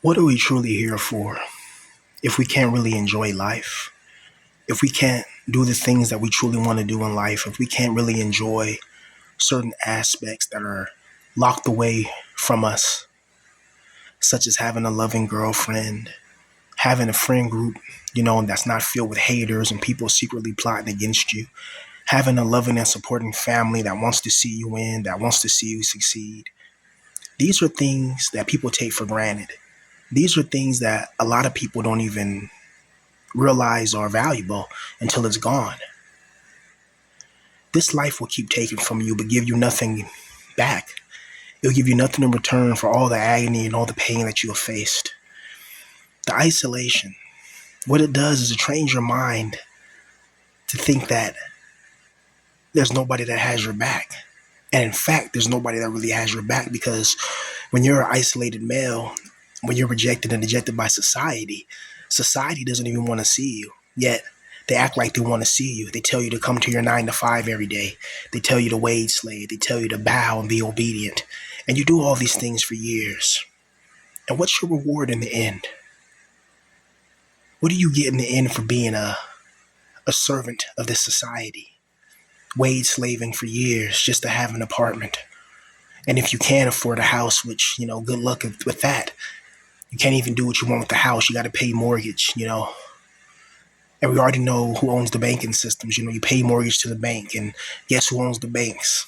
What are we truly here for if we can't really enjoy life? If we can't do the things that we truly want to do in life, if we can't really enjoy certain aspects that are locked away from us, such as having a loving girlfriend, having a friend group, that's not filled with haters and people secretly plotting against you, having a loving and supporting family that wants to see you win, that wants to see you succeed. These are things that people take for granted. These are things that a lot of people don't even realize are valuable until it's gone. This life will keep taking from you but give you nothing back. It'll give you nothing in return for all the agony and all the pain that you have faced. The isolation, what it does is it trains your mind to think that there's nobody that has your back. And in fact, there's nobody that really has your back, because when you're an isolated male, when you're rejected and rejected by society, society doesn't even want to see you. Yet they act like they want to see you. They tell you to come to your 9 to 5 every day. They tell you to wage slave. They tell you to bow and be obedient. And you do all these things for years. And what's your reward in the end? What do you get in the end for being a servant of this society? Wage slaving for years just to have an apartment. And if you can't afford a house, which, good luck with that. You can't even do what you want with the house. You got to pay mortgage. And we already know who owns the banking systems. You pay mortgage to the bank, and guess who owns the banks?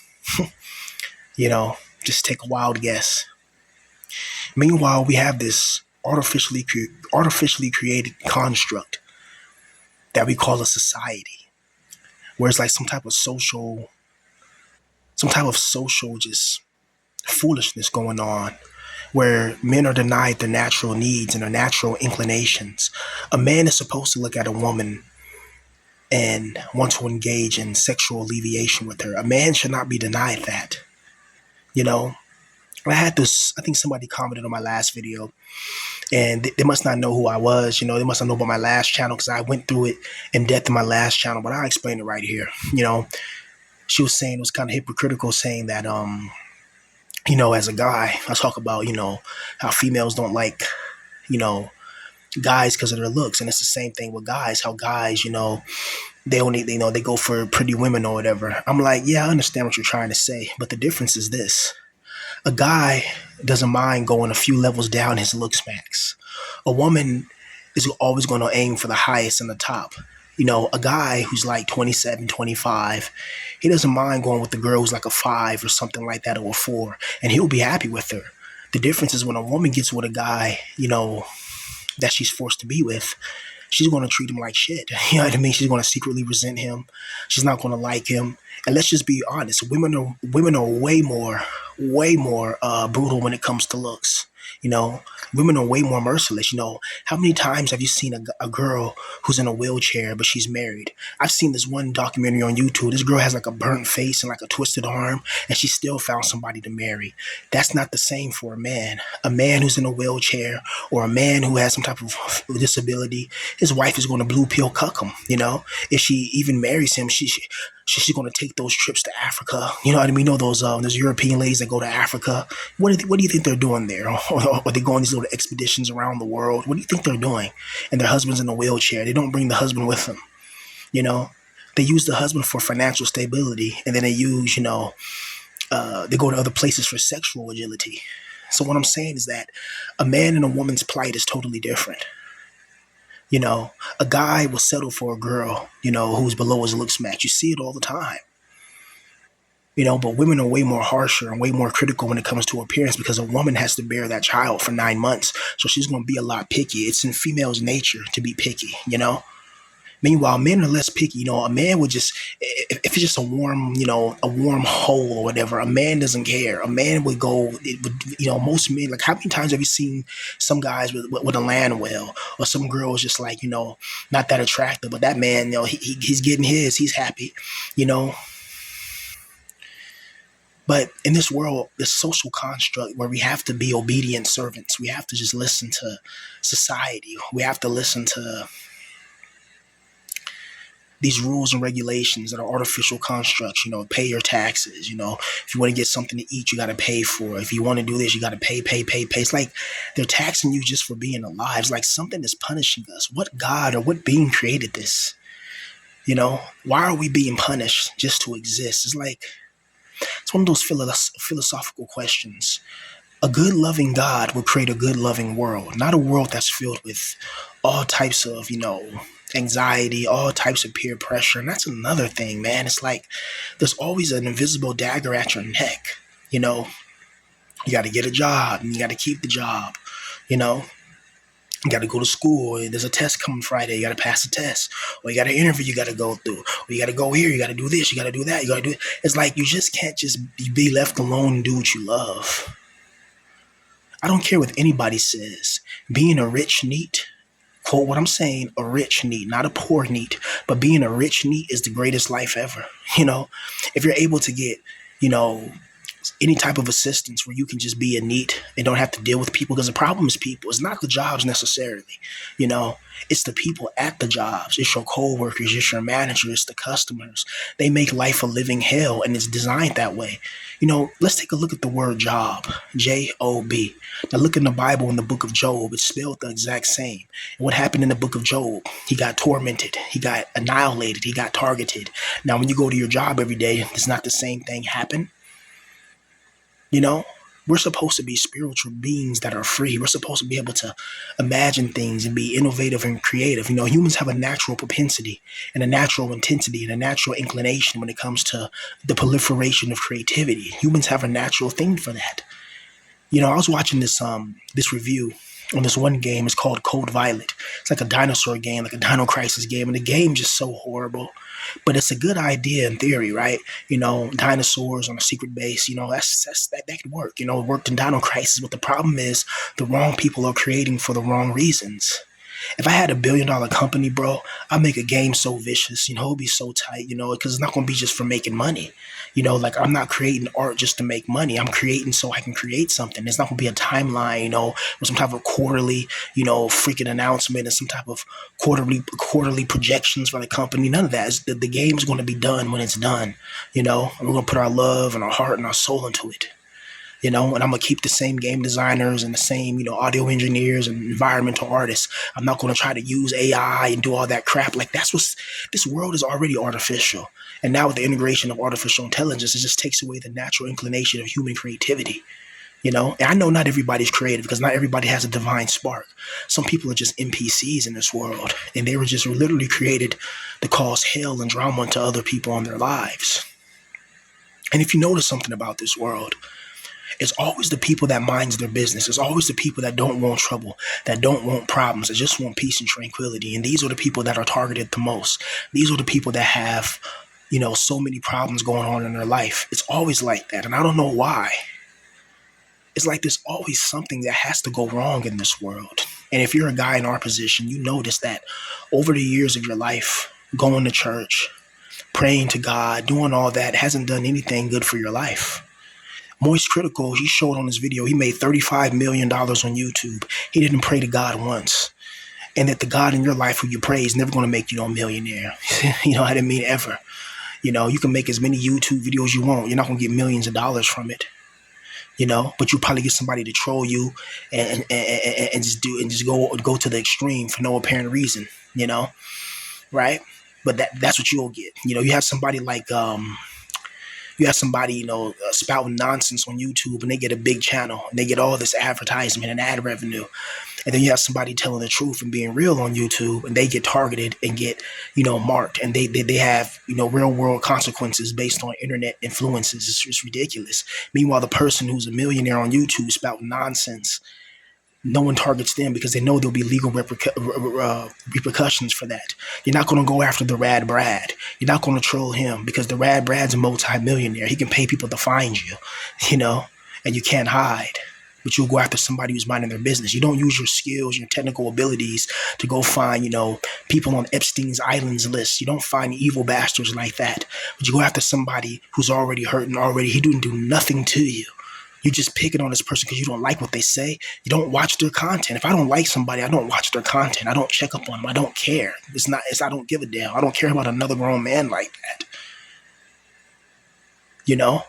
Just take a wild guess. Meanwhile, we have this artificially created construct that we call a society, where it's like some type of social just foolishness going on, where men are denied their natural needs and their natural inclinations. A man is supposed to look at a woman and want to engage in sexual alleviation with her. A man should not be denied that. You know, I had this, I think somebody commented on my last video, and they must not know who I was. They must not know about my last channel because I went through it in depth in my last channel, but I'll explain it right here. She was saying, it was kind of hypocritical, saying that, as a guy, I talk about, how females don't like, you know, guys because of their looks. And it's the same thing with guys, how guys, they go for pretty women or whatever. I'm like, yeah, I understand what you're trying to say, but the difference is this: a guy doesn't mind going a few levels down his looks max. A woman is always going to aim for the highest and the top. A guy who's like 27, 25, he doesn't mind going with the girl who's like a 5 or something like that, or a 4, and he'll be happy with her. The difference is when a woman gets with a guy, that she's forced to be with, she's going to treat him like shit. You know what I mean? She's going to secretly resent him. She's not going to like him. And let's just be honest, women are way more brutal when it comes to looks. You know, Women are way more merciless. How many times have you seen a girl who's in a wheelchair but she's married? I've seen this one documentary on YouTube. This girl has like a burnt face and like a twisted arm, and she still found somebody to marry. That's not the same for a man. A man who's in a wheelchair, or a man who has some type of disability, his wife is going to blue pill cuck him. If she even marries him, she's going to take those trips to Africa. You know what I mean? Those European ladies that go to Africa. What do you think they're doing there? Or they go on these little expeditions around the world? What do you think they're doing? And their husband's in a wheelchair. They don't bring the husband with them. You know, they use the husband for financial stability, and then they go to other places for sexual agility. So what I'm saying is that a man and a woman's plight is totally different. A guy will settle for a girl, who's below his looks match. You see it all the time. But women are way more harsher and way more critical when it comes to appearance, because a woman has to bear that child for 9 months. So she's going to be a lot picky. It's in females' nature to be picky. Meanwhile, men are less picky. A man would just, if it's just a warm hole or whatever, a man doesn't care. A man would go, most men, like, how many times have you seen some guys with a land well, or some girls just like, not that attractive, but that man, he's getting his, he's happy, you know? But in this world, this social construct where we have to be obedient servants, we have to just listen to society. We have to listen to these rules and regulations that are artificial constructs. Pay your taxes. If you want to get something to eat, you got to pay for it. If you want to do this, you got to pay. It's like they're taxing you just for being alive. It's like something is punishing us. What God or what being created this? Why are we being punished just to exist? It's one of those philosophical questions. A good loving God will create a good loving world, not a world that's filled with all types of, anxiety, all types of peer pressure. And that's another thing, man. It's like there's always an invisible dagger at your neck. You know, you got to get a job and you got to keep the job. You know, you got to go to school. There's a test coming Friday. You got to pass the test. Or you got an interview you got to go through. Or you got to go here. You got to do this. You got to do that. You got to do it. It's like you just can't just be left alone and do what you love. I don't care what anybody says. Being a rich NEET, quote what I'm saying, a rich NEET, not a poor NEET, but being a rich NEET is the greatest life ever. If you're able to get, any type of assistance where you can just be a NEET and don't have to deal with people, because the problem is people. It's not the jobs necessarily, it's the people at the jobs. It's your coworkers, it's your manager, it's the customers. They make life a living hell, and it's designed that way. Let's take a look at the word job, J-O-B. Now look in the Bible in the book of Job. It's spelled the exact same. And what happened in the book of Job? He got tormented. He got annihilated. He got targeted. Now, when you go to your job every day, does not the same thing happen? We're supposed to be spiritual beings that are free. We're supposed to be able to imagine things and be innovative and creative. Humans have a natural propensity and a natural intensity and a natural inclination when it comes to the proliferation of creativity. Humans have a natural thing for that. I was watching this review on this one game. It's called Code Violet. It's like a dinosaur game, like a Dino Crisis game, and the game just so horrible. But it's a good idea in theory, right? Dinosaurs on a secret base, that could work. It worked in Dino Crisis, but the problem is the wrong people are creating for the wrong reasons. If I had $1 billion company, bro, I'd make a game so vicious, it'd be so tight, because it's not going to be just for making money. I'm not creating art just to make money. I'm creating so I can create something. It's not going to be a timeline, with some type of quarterly, freaking announcement and some type of quarterly projections for the company. None of that. The game's going to be done when it's done, and we're going to put our love and our heart and our soul into it. And I'm going to keep the same game designers and the same, audio engineers and environmental artists. I'm not going to try to use AI and do all that crap. This world is already artificial. And now with the integration of artificial intelligence, it just takes away the natural inclination of human creativity. And I know not everybody's creative because not everybody has a divine spark. Some people are just NPCs in this world. And they were just literally created to cause hell and drama to other people in their lives. And if you notice something about this world, it's always the people that minds their business. It's always the people that don't want trouble, that don't want problems, that just want peace and tranquility. And these are the people that are targeted the most. These are the people that have, so many problems going on in their life. It's always like that. And I don't know why. It's like there's always something that has to go wrong in this world. And if you're a guy in our position, you notice that over the years of your life, going to church, praying to God, doing all that hasn't done anything good for your life. Moist Critical, he showed on his video, he made $35 million on YouTube. He didn't pray to God once. And that the God in your life who you pray is never going to make you a millionaire. You know what I mean? Ever. You can make as many YouTube videos you want. You're not going to get millions of dollars from it. But you probably get somebody to troll you and just go to the extreme for no apparent reason, right? But that's what you'll get. You have somebody like spouting nonsense on YouTube and they get a big channel and they get all this advertisement and ad revenue. And then you have somebody telling the truth and being real on YouTube and they get targeted and get, marked. And they have, real world consequences based on internet influences. It's just ridiculous. Meanwhile, the person who's a millionaire on YouTube spouting nonsense, no one targets them because they know there'll be legal repercussions for that. You're not going to go after the Rad Brad. You're not going to troll him because the Rad Brad's a multi-millionaire. He can pay people to find you, and you can't hide. But you'll go after somebody who's minding their business. You don't use your skills, your technical abilities to go find, people on Epstein's Islands list. You don't find evil bastards like that. But you go after somebody who's already hurt and he didn't do nothing to you. You just picking on this person because you don't like what they say. You don't watch their content. If I don't like somebody, I don't watch their content. I don't check up on them. I don't care. I don't give a damn. I don't care about another grown man like that. You know?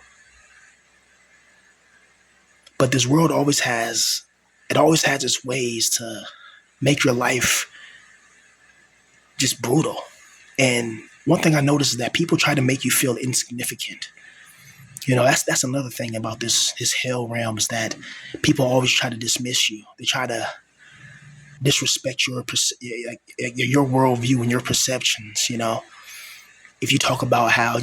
But this world always has its ways to make your life just brutal. And one thing I noticed is that people try to make you feel insignificant. That's another thing about this hell realm is that people always try to dismiss you. They try to disrespect your worldview and your perceptions. If you talk about how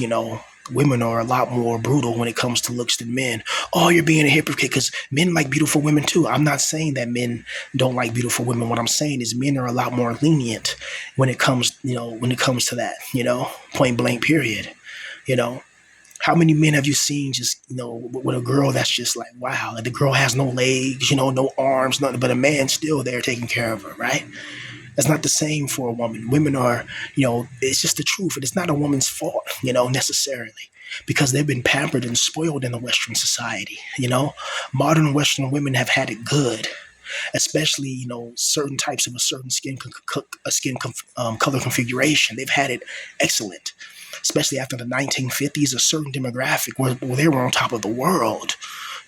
women are a lot more brutal when it comes to looks than men, oh, you're being a hypocrite because men like beautiful women too. I'm not saying that men don't like beautiful women. What I'm saying is men are a lot more lenient when it comes to that. Point blank. Period. You know, how many men have you seen just, with a girl that's just like, wow, like the girl has no legs, no arms, nothing, but a man still there taking care of her, right? That's not the same for a woman. Women are, it's just the truth. And it's not a woman's fault, necessarily, because they've been pampered and spoiled in the Western society. Modern Western women have had it good, especially, certain types of a certain color configuration. They've had it excellent, especially after the 1950s, a certain demographic where they were on top of the world.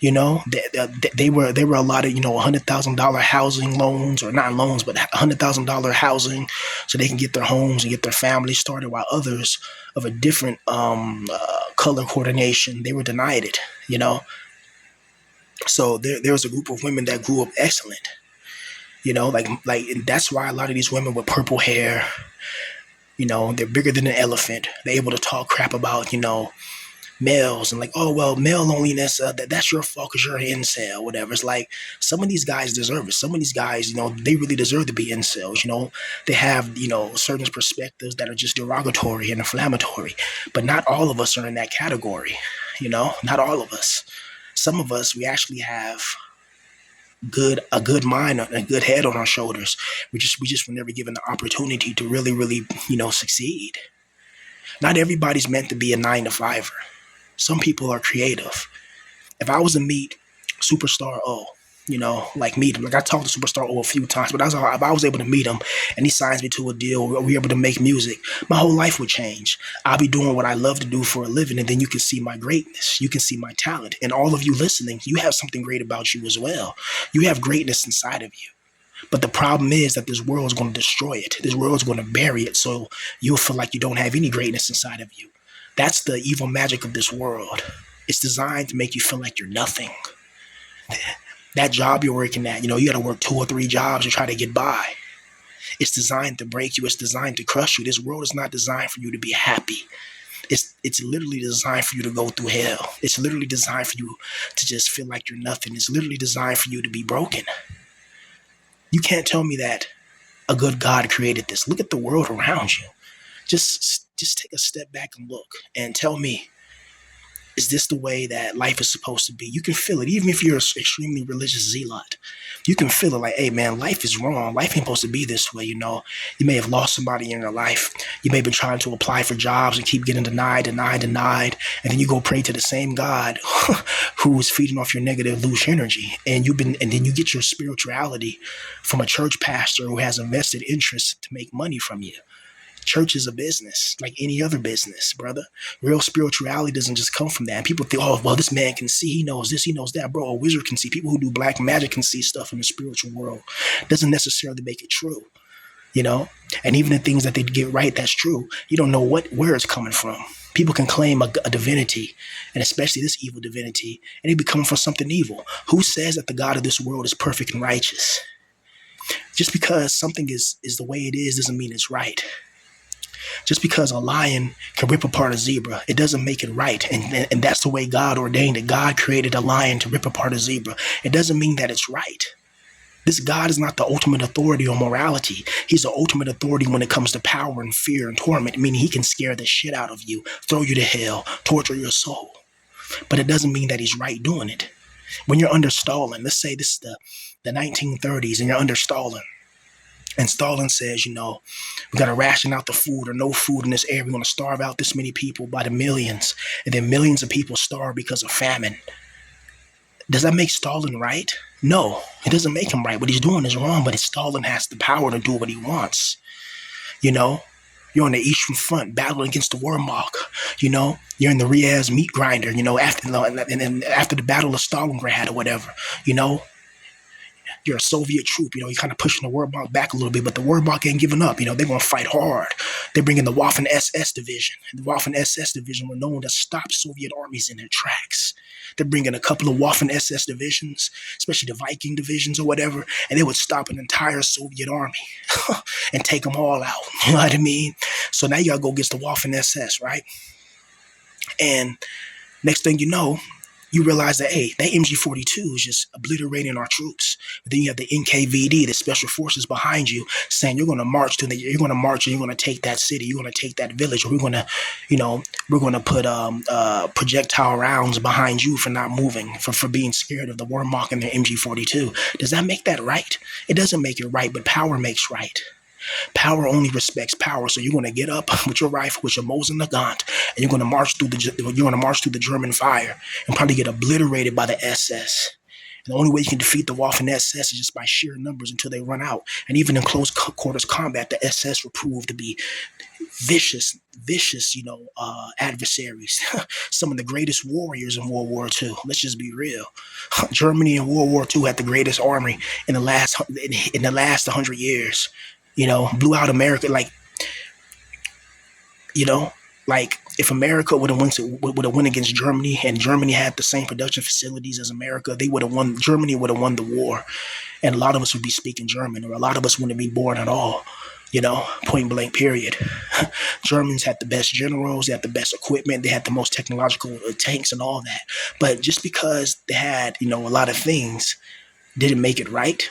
They were a lot of $100,000 housing loans, or not loans, but $100,000 housing, so they can get their homes and get their families started. While others of a different color coordination, they were denied it. So there was a group of women that grew up excellent. And that's why a lot of these women with purple hair, they're bigger than an elephant. They're able to talk crap about males and like, oh well, male loneliness, that's your fault because you're an incel, whatever. It's like some of these guys deserve it. Some of these guys, they really deserve to be incels. They have certain perspectives that are just derogatory and inflammatory, but not all of us are in that category. Not all of us. Some of us, we actually have a good mind and a good head on our shoulders. We just were never given the opportunity to really succeed. Not everybody's meant to be a 9 to 5er. Some people are creative. If I was to meet Superstar O, meet him, like I talked to Superstar O a few times, but if I was able to meet him and he signs me to a deal where we're able to make music, my whole life would change. I'll be doing what I love to do for a living, and then you can see my greatness. You can see my talent. And all of you listening, you have something great about you as well. You have greatness inside of you. But the problem is that this world is going to destroy it. This world is going to bury it, so you'll feel like you don't have any greatness inside of you. That's the evil magic of this world. It's designed to make you feel like you're nothing. That job you're working at, you got to work 2 or 3 jobs to try to get by. It's designed to break you. It's designed to crush you. This world is not designed for you to be happy. It's literally designed for you to go through hell. It's literally designed for you to just feel like you're nothing. It's literally designed for you to be broken. You can't tell me that a good God created this. Look at the world around you. Just take a step back and look and tell me, is this the way that life is supposed to be? You can feel it. Even if you're an extremely religious zealot, you can feel it like, hey man, life is wrong. Life ain't supposed to be this way. You may have lost somebody in your life. You may have been trying to apply for jobs and keep getting denied. And then you go pray to the same God who is feeding off your negative loose energy. And then you get your spirituality from a church pastor who has a vested interest to make money from you. Church is a business like any other business, brother. Real spirituality doesn't just come from that. And people think, oh, well, this man can see, he knows this, he knows that. Bro, a wizard can see. People who do black magic can see stuff in the spiritual world. Doesn't necessarily make it true, And even the things that they get right, that's true. You don't know where it's coming from. People can claim a divinity, and especially this evil divinity, and it be coming from something evil. Who says that the God of this world is perfect and righteous? Just because something is the way it is doesn't mean it's right. Just because a lion can rip apart a zebra, it doesn't make it right. And that's the way God ordained it. God created a lion to rip apart a zebra. It doesn't mean that it's right. This God is not the ultimate authority on morality. He's the ultimate authority when it comes to power and fear and torment, meaning he can scare the shit out of you, throw you to hell, torture your soul. But it doesn't mean that he's right doing it. When you're under Stalin, let's say this is the 1930s and you're under Stalin, and Stalin says, we got to ration out the food or no food in this area. We're going to starve out this many people by the millions. And then millions of people starve because of famine. Does that make Stalin right? No, it doesn't make him right. What he's doing is wrong, but Stalin has the power to do what he wants. You know, you're on the Eastern Front battling against the Wehrmacht. You're in the Riaz meat grinder. After the Battle of Stalingrad or whatever. You know, you're a Soviet troop. You're kind of pushing the Wehrmacht back a little bit, but the Wehrmacht ain't giving up. They're going to fight hard. They're bringing the Waffen SS division. The Waffen SS division were known to stop Soviet armies in their tracks. They're bringing a couple of Waffen SS divisions, especially the Viking divisions or whatever, and they would stop an entire Soviet army and take them all out. You know what I mean? So now you got to go against the Waffen SS, right? And next thing you know, you realize that, hey, that MG-42 is just obliterating our troops. But then you have the NKVD, the special forces behind you, saying you're going to march and you're going to take that city, you're going to take that village, or we're going to put projectile rounds behind you for not moving, for being scared of the Wehrmacht and their MG-42. Does that make that right? It doesn't make it right, but power makes right. Power only respects power. So you're going to get up with your rifle, with your Mosin Nagant, and you're going to march through the German fire and probably get obliterated by the SS. And the only way you can defeat the Waffen SS is just by sheer numbers until they run out. And even in close quarters combat, the SS will prove to be vicious, adversaries. Some of the greatest warriors in World War II. Let's just be real. Germany in World War II had the greatest army in the last 100 years. Blew out America. If America would have won against Germany, and Germany had the same production facilities as America, they would have won. Germany would have won the war, and a lot of us would be speaking German, or a lot of us wouldn't be born at all. Point blank. Period. Germans had the best generals, they had the best equipment, they had the most technological tanks and all that. But just because they had a lot of things, didn't make it right.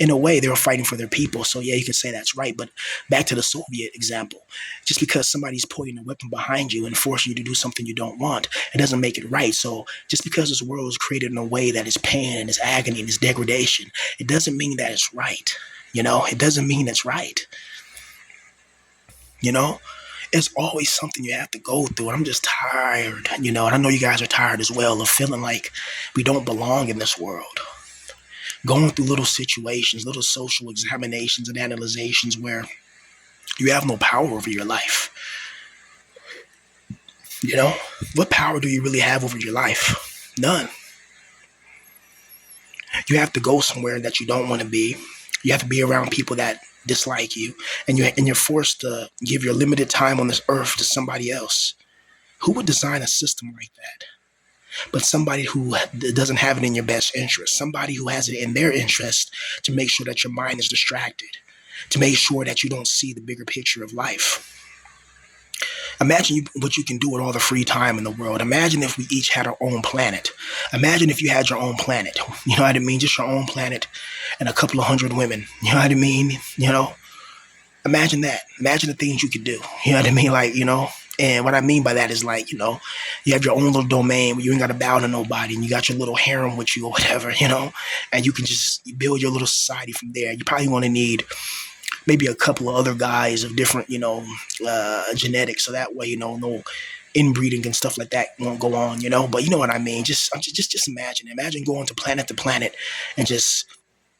In a way, they were fighting for their people. So, yeah, you can say that's right. But back to the Soviet example, just because somebody's pointing a weapon behind you and forcing you to do something you don't want, it doesn't make it right. So just because this world is created in a way that is pain and is agony and is degradation, it doesn't mean that it's right. It doesn't mean it's right. It's always something you have to go through. And I'm just tired, and I know you guys are tired as well of feeling like we don't belong in this world. Going through little situations, little social examinations and analyzations where you have no power over your life. What power do you really have over your life? None. You have to go somewhere that you don't want to be. You have to be around people that dislike you, and you're forced to give your limited time on this earth to somebody else. Who would design a system like that? But somebody who doesn't have it in your best interest, somebody who has it in their interest to make sure that your mind is distracted, to make sure that you don't see the bigger picture of life. Imagine what you can do with all the free time in the world. Imagine if we each had our own planet. Imagine if you had your own planet. You know what I mean? Just your own planet and a couple of hundred women. You know what I mean? Imagine that. Imagine the things you could do. You know what I mean? And what I mean by that is you have your own little domain where you ain't got to bow to nobody, and you got your little harem with you or whatever, and you can just build your little society from there. You probably want to need maybe a couple of other guys of different, genetics, so that way, no inbreeding and stuff like that won't go on, But you know what I mean? Just imagine going to planet and just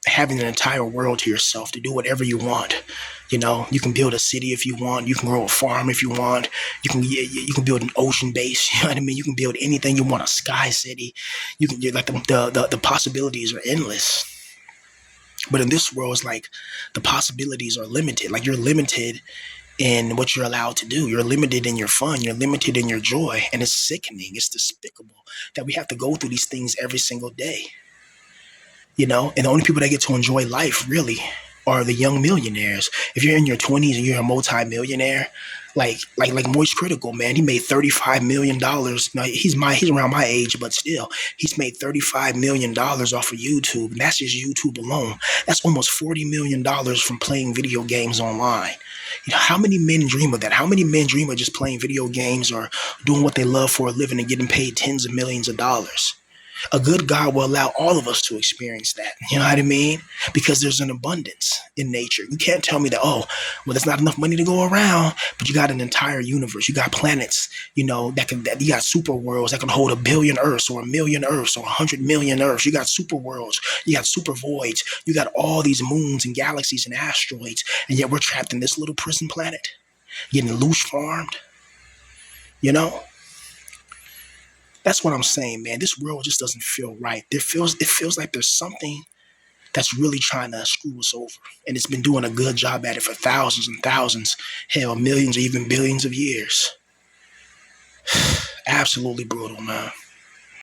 having an entire world to yourself to do whatever you want. You can build a city if you want. You can grow a farm if you want. You can build an ocean base. You know what I mean? You can build anything you want. A sky city. The possibilities are endless. But in this world, it's like the possibilities are limited. Like you're limited in what you're allowed to do. You're limited in your fun. You're limited in your joy, and it's sickening. It's despicable that we have to go through these things every single day. And the only people that get to enjoy life really are the young millionaires. If you're in your 20s and you're a multi-millionaire, like Moist Critical, man, he made $35 million. Now, he's around my age, but still, he's made $35 million off of YouTube. And that's just YouTube alone. That's almost $40 million from playing video games online. How many men dream of that? How many men dream of just playing video games or doing what they love for a living and getting paid tens of millions of dollars? A good God will allow all of us to experience that. You know what I mean? Because there's an abundance in nature. You can't tell me that, oh, well, there's not enough money to go around, but you got an entire universe. You got planets, that you got super worlds that can hold 1 billion Earths or 1 million Earths or 100 million Earths. You got super worlds. You got super voids. You got all these moons and galaxies and asteroids. And yet we're trapped in this little prison planet, getting loose farmed, you know? That's what I'm saying, man. This world just doesn't feel right. It feels like there's something that's really trying to screw us over. And it's been doing a good job at it for thousands and thousands, hell, millions or even billions of years. Absolutely brutal, man.